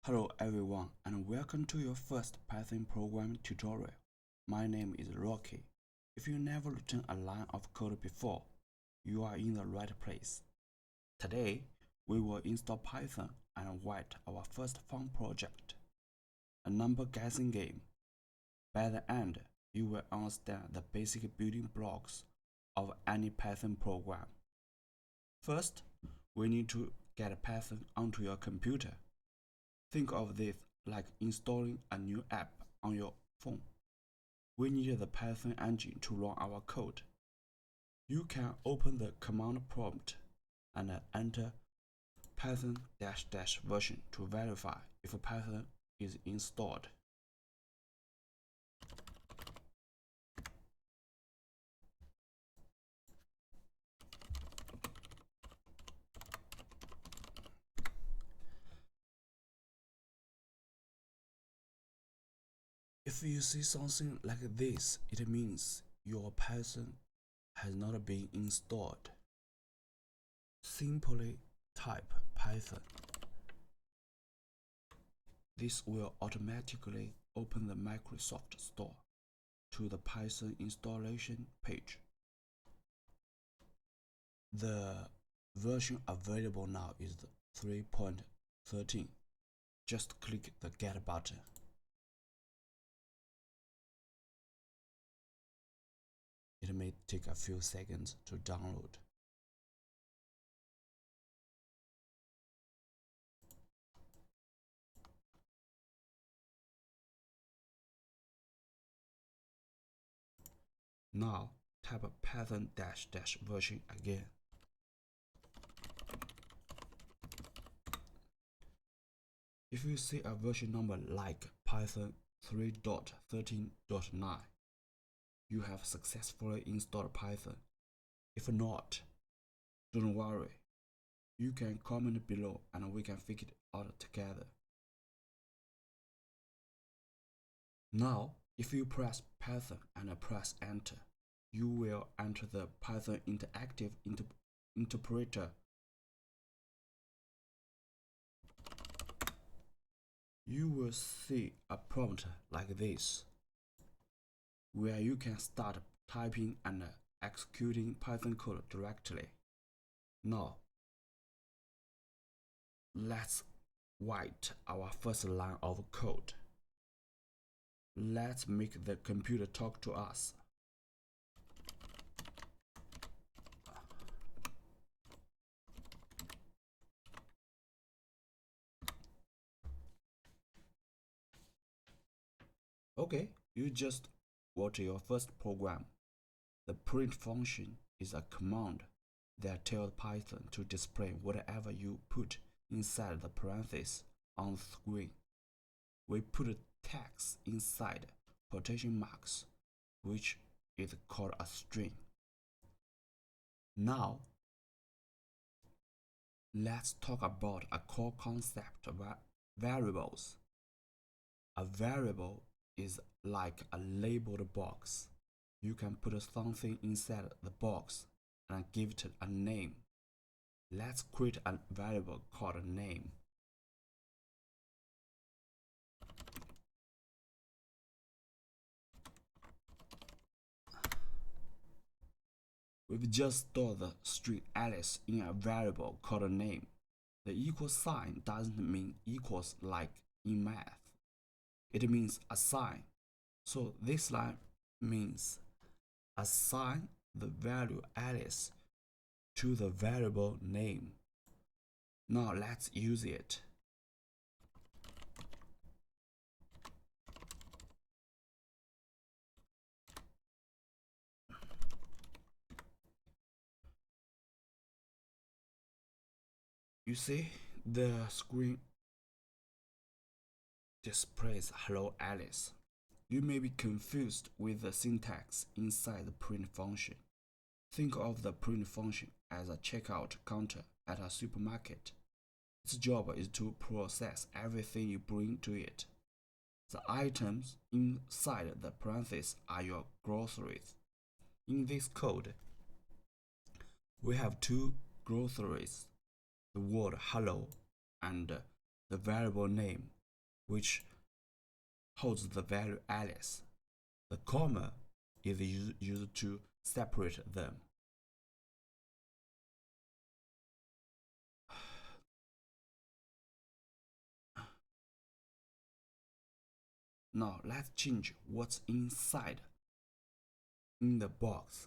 Hello everyone and welcome to your first Python programming tutorial. My name is Rocky. If you never written a line of code before, you are in the right place. Today, we will install Python and write our first fun project, a number guessing game. By the end, you will understand the basic building blocks of any Python program. First, we need to get Python onto your computer. Think of this like installing a new app on your phone. We need the Python engine to run our code. You can open the command prompt and enter Python -- version to verify if Python is installed. If you see something like this, it means your Python has not been installed. Simply type Python. This will automatically open the Microsoft Store to the Python installation page. The version available now is 3.13. Just click the Get button. It may take a few seconds to download. Now type Python -- version again. If you see a version number like Python 3.13.9, you have successfully installed Python. If not, don't worry. You can comment below and we can figure it out together. Now, if you press Python and press Enter, you will enter the Python Interactive Interpreter. You will see a prompt like this, where you can start typing and executing Python code directly. Now, let's write our first line of code. Let's make the computer talk to us. Okay, you just wrote your first program. The print function is a command that tells Python to display whatever you put inside the parentheses on the screen. We put text inside quotation marks, which is called a string. Now, let's talk about a core concept of variables. A variable is like a labeled box. You can put something inside the box and give it a name. Let's create a variable called name. We've just stored the string Alice in a variable called name. The equal sign doesn't mean equals like in math. It means assign. So this line means assign the value Alice to the variable name. Now let's use it. You see, the screen displays Hello Alice. You may be confused with the syntax inside the print function. Think of the print function as a checkout counter at a supermarket. Its job is to process everything you bring to it. The items inside the parentheses are your groceries. In this code, we have two groceries, the word hello and the variable name, which holds the value Alice. The comma is used to separate them. Now let's change what's inside in the box.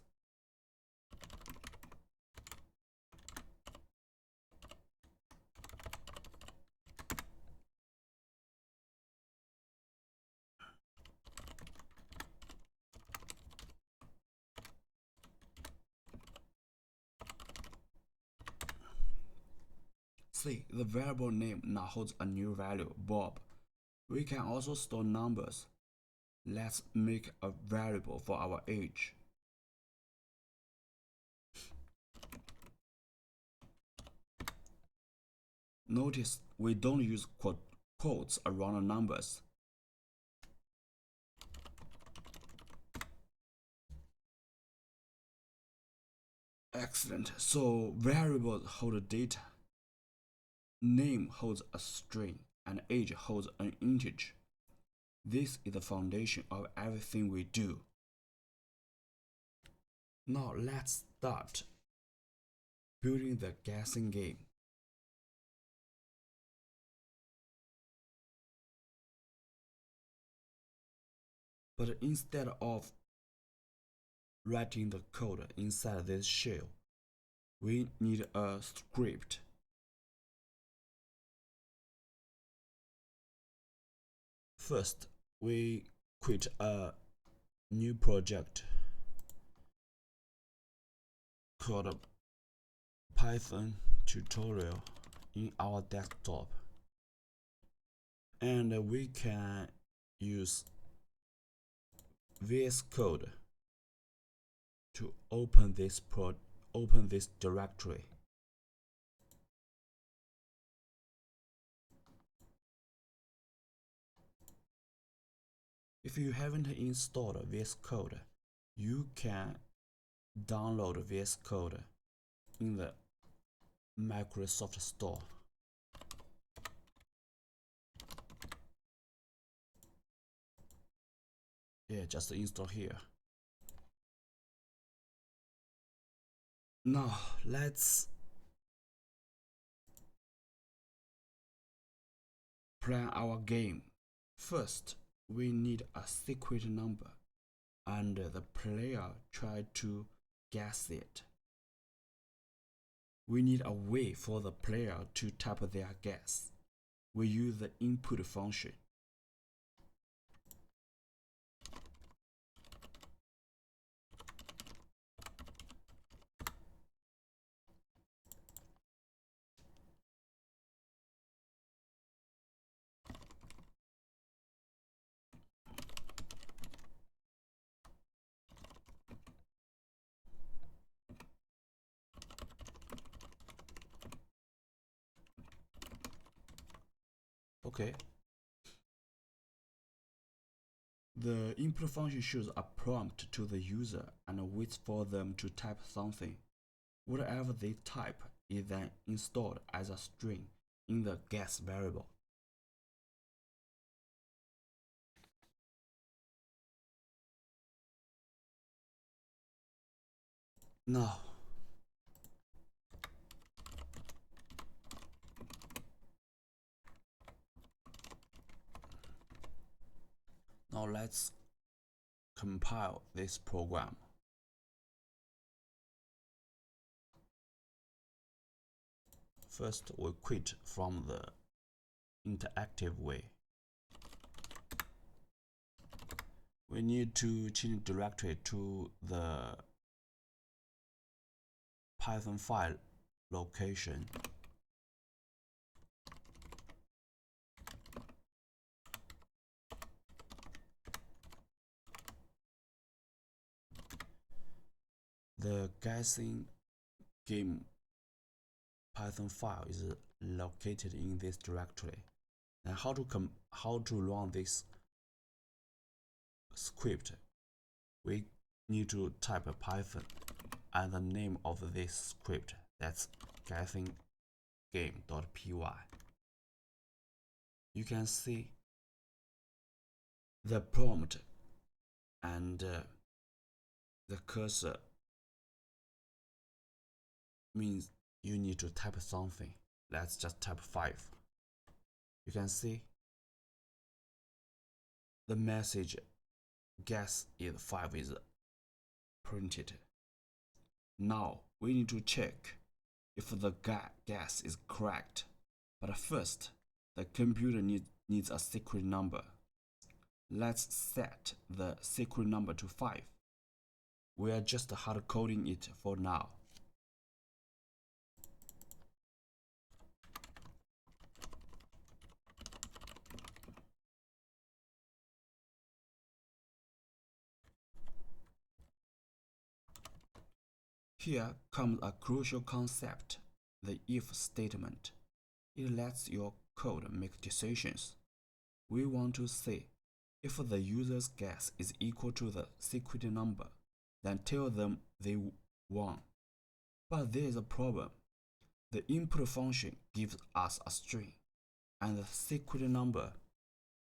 See, the variable name now holds a new value, Bob. We can also store numbers. Let's make a variable for our age. Notice we don't use quotes around the numbers. Excellent. So variables hold data. Name holds a string and age holds an integer. This is the foundation of everything we do. Now let's start building the guessing game. But instead of writing the code inside this shell, we need a script. First, we create a new project called Python tutorial in our desktop, and we can use VS Code to open this directory. If you haven't installed VS Code, you can download VS Code in the Microsoft Store. Yeah, just install here. Now let's plan our game. First, we need a secret number, and the player tries to guess it. We need a way for the player to type their guess. We use the input function. Okay. The input function shows a prompt to the user and waits for them to type something. Whatever they type is then installed as a string in the guess variable. Now, let's compile this program. First, we quit from the interactive way. We need to change directory to the Python file location. The guessing game Python file is located in this directory. And how to run this script? We need to type Python and the name of this script, that's guessing game.py. you can see the prompt and the cursor means you need to type something. Let's just type 5. You can see the message guess is 5 is printed. Now we need to check if the guess is correct. But first, the computer needs a secret number. Let's set the secret number to 5. We are just hard coding it for now. Here comes a crucial concept, the if statement. It lets your code make decisions. We want to say if the user's guess is equal to the secret number, then tell them they won. But there is a problem. The input function gives us a string, and the secret number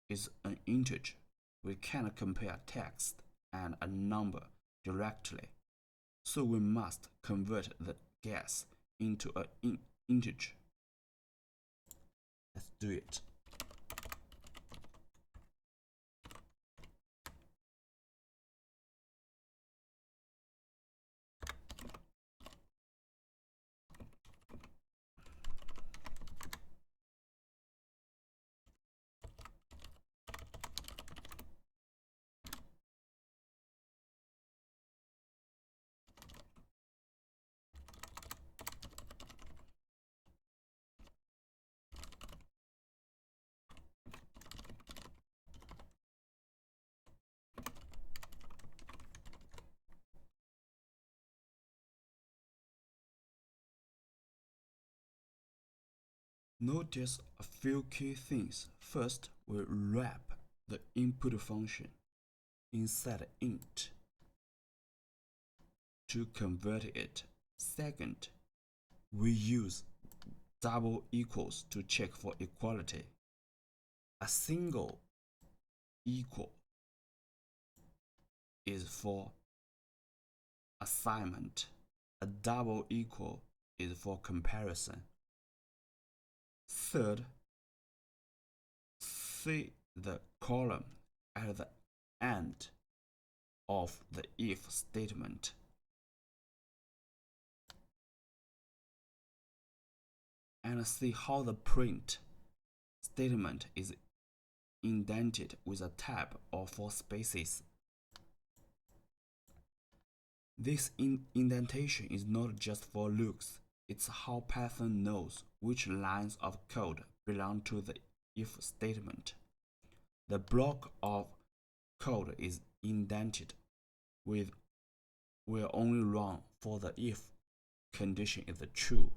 is an integer. We can't compare text and a number directly. So we must convert the guess into an integer. Let's do it. Notice a few key things. First, we wrap the input function inside int to convert it. Second, we use double equals to check for equality. A single equal is for assignment. A double equal is for comparison. Third, see the column at the end of the if statement. And see how the print statement is indented with a tab or 4 spaces. This indentation is not just for looks, it's how Python knows which lines of code belong to the if statement. The block of code is indented will only run for the if condition is true.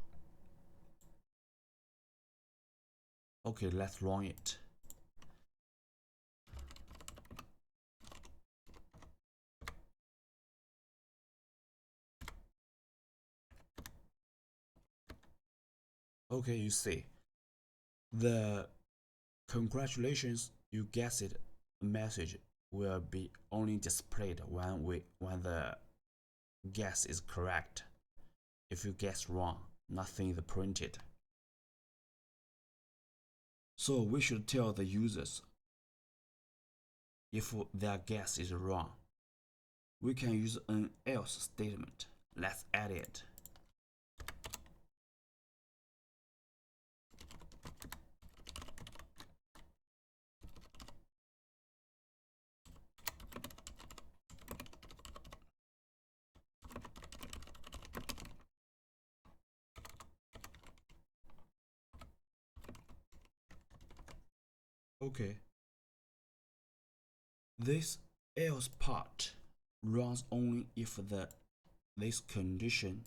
Okay, let's run it. Okay, you see, the congratulations you guessed it message will be only displayed when the guess is correct. If you guess wrong, nothing is printed. So we should tell the users if their guess is wrong. We can use an else statement. Let's add it. Okay. This else part runs only if this condition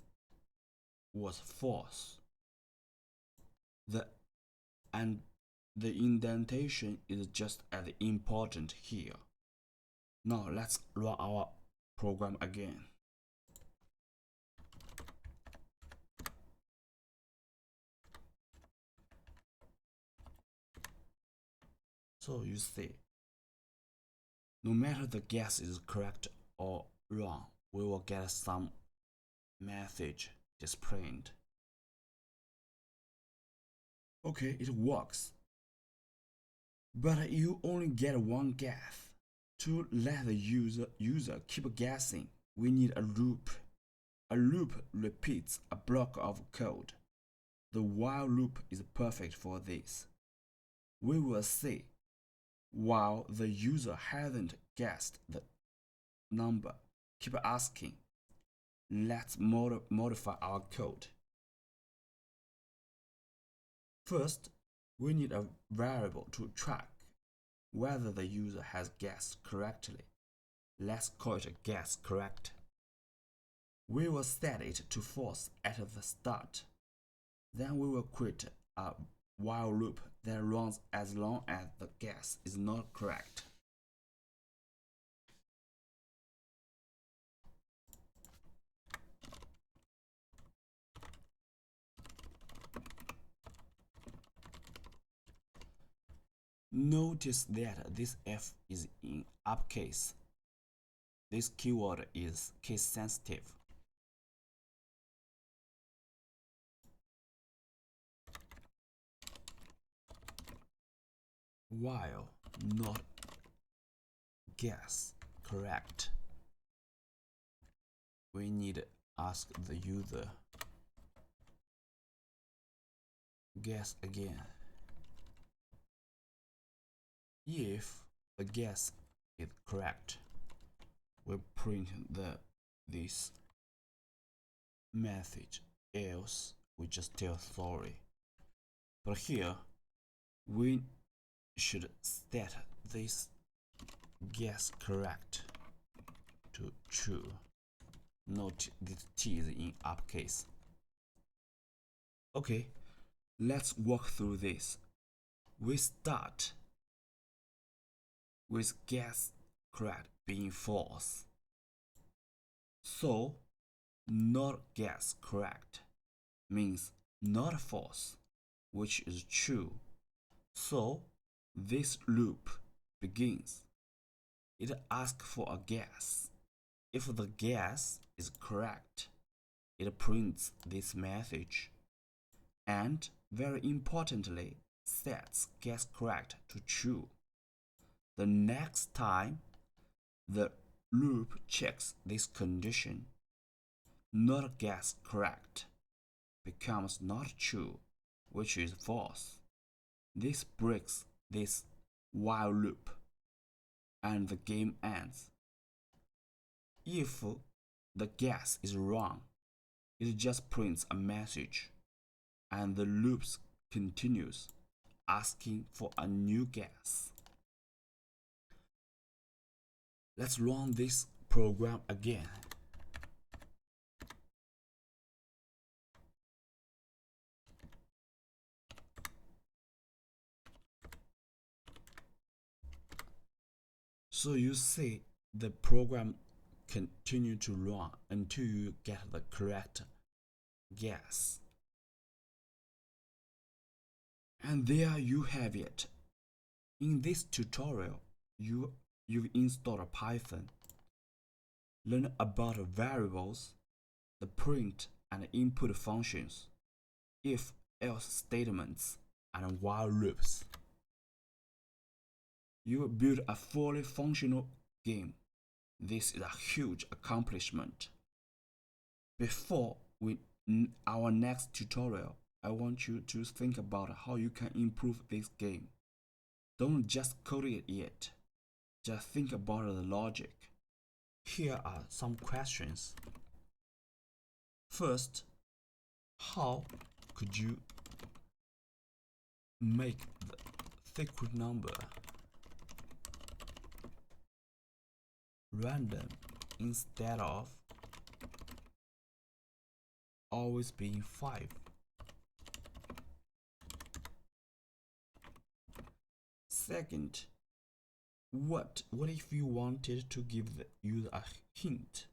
was false. And the indentation is just as important here. Now let's run our program again. So you see, no matter the guess is correct or wrong, we will get some message displayed. Okay, it works. But you only get one guess. To let the user keep guessing, we need a loop. A loop repeats a block of code. The while loop is perfect for this. We will say, while the user hasn't guessed the number, keep asking. Let's modify our code. First, we need a variable to track whether the user has guessed correctly. Let's call it guess correct. We will set it to false at the start. Then we will create a while loop that runs as long as the guess is not correct. Notice that this F is in uppercase. This keyword is case sensitive. While not guess correct, we need to ask the user guess again. If the guess is correct, we print this message, else we just tell sorry. But here we should set this guess correct to true. Note this T is in uppercase. Okay, let's walk through this. We start with guess correct being false. So, not guess correct means not false, which is true. So, this loop begins. It asks for a guess. If the guess is correct, it prints this message. And very importantly, sets guess correct to true. The next time the loop checks this condition, not guess correct becomes not true, which is false. This breaks this while loop and the game ends. If the guess is wrong, it just prints a message and the loop continues asking for a new guess. Let's run this program again. So you see the program continue to run until you get the correct guess. And there you have it. In this tutorial, you've installed Python, learn about variables, the print and input functions, if-else statements, and while loops. You build a fully functional game. This is a huge accomplishment. Before our next tutorial, I want you to think about how you can improve this game. Don't just code it yet. Just think about the logic. Here are some questions. First, how could you make the secret number random instead of always being 5? Second, what if you wanted to give the user a hint?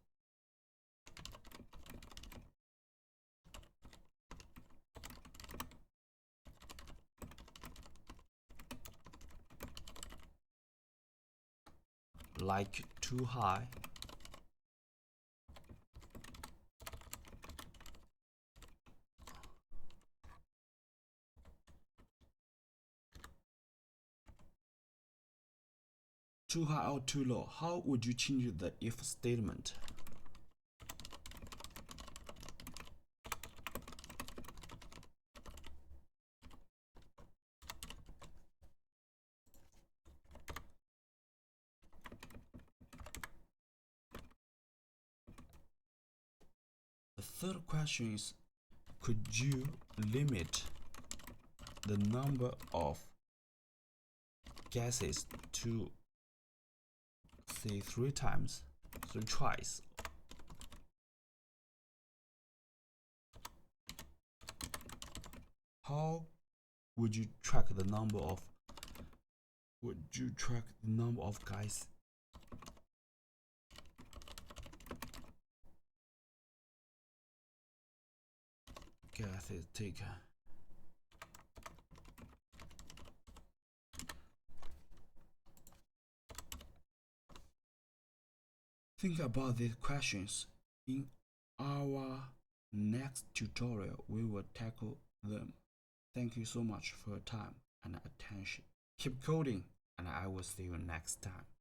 like too high, too high or too low. How would you change the if statement? The third question is, could you limit the number of guesses to say 3 times, 3 tries? How would you track the number of guys guesses taken? Think about these questions. In our next tutorial, we will tackle them. Thank you so much for your time and attention. Keep coding, and I will see you next time.